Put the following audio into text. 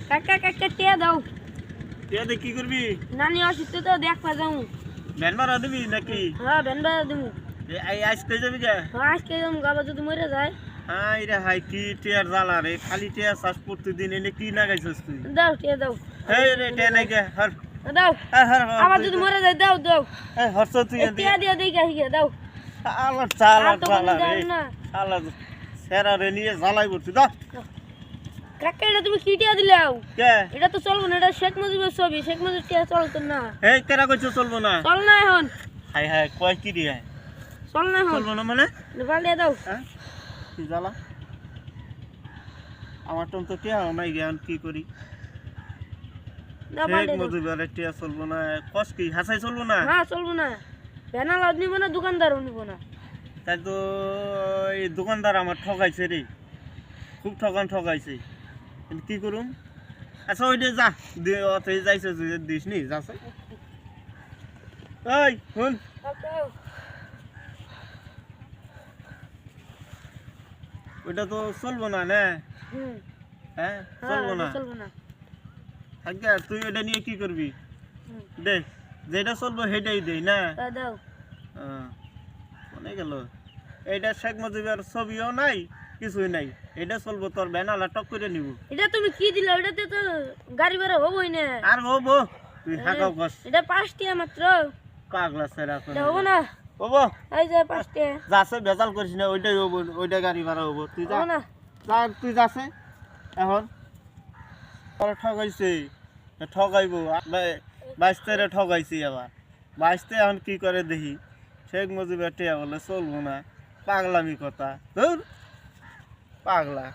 কাকা কাকা টিয়া দাও। টিয়া দিয়ে কি করবি? নানি অসুস্থ তো দেখবা যাও। ভ্যান ভাড়া দিবি নাকি? হ্যাঁ ভ্যান ভাড়া দিমু। আজকে যাবি কে? হ্যাঁ আজকে যাম গাবা যদি মরে যায়। হাই রে হাই, কি টিয়ার জ্বালা রে, খালি টিয়া চাষ প্রতিদিন এনে কি লাগাইছিস তুই? দাও টিয়া দাও। এই রে টিয়া নাই গে, হর দাও। আবার যদি মরে যায় দাও দাও। এই হরছ তুই টিয়া দিয়া দেই গাহি দাও। আলা চালা আর তো চালা কোনো রে, দাও না। চালা সেরা রে নিয়ে জ্বালাই করছি দাও। কাকা এটা তুমি কি টিয়া দিলাও? কে? এটা তো চলবো না, এটা শেখ মুজিবের ছবি, শেখ মুজিব টিয়া চলতো না। এই কেরা কইছো চলবো না? চল না এখন। হাই হাই কয় কি রে? চল না এখন। চলবো না মানে? পাল্টে দাও। হ্যাঁ কি জ্বালা? আমার তো টিয়া নাই জ্ঞান কি করি? দাও শেখ পাল্টে দাও। মুজিবের টিয়া চলবো না, কস কি হাসাই চলবো না? হ্যাঁ চলবো না। ভ্যানালাও নিব না, দোকানদারও নিব না। তাই তো এই দোকানদার আমার ঠকাইছে রে, খুব ঠকাইছে। কিন্তু কি করুম? আচ্ছা ওইটা যা অথই যাইছে দিস নি যাচ্ছে। এই শুন, ওইটা তো চলবো না না? হুম হ্যাঁ চলবো না। চলবো না। আজ্ঞা তুই ওইটা নিয়ে কি করবি? হুম, দে, যেটা চলবো সেটাই দেই না। দাও। মনে গেল এইটা শেখ মুজিবের ছবিও নাই, কিছুই নাই। এটা চলবো, তোর ভ্যানালা টক করে নিব। এটা তুমি কি দিলা? ওটাতে তো গাড়ি ভাড়া হবোই না। আর হবো তুই হাঁকাও কস এটা 5 টাকা মাত্র। পাগলা সেরা করে। এটা হবো না। হবো এই যে 5 টাকা। যাচ্ছে ভেজাল করিস না, ওইটাই হবো, ওইটা গাড়ি ভাড়া হবো। তুই যা হবো না। যা, তুই যাচ্ছে এখন তোরা ঠকাইছে, ঠকাইবো। 22 ঠকাইছি আবার 22 এখন কি করে দেখি। শেখ মুজিবের টিয়া বলে চলবো না, পাগলামি কথা। ধুর পাগলা।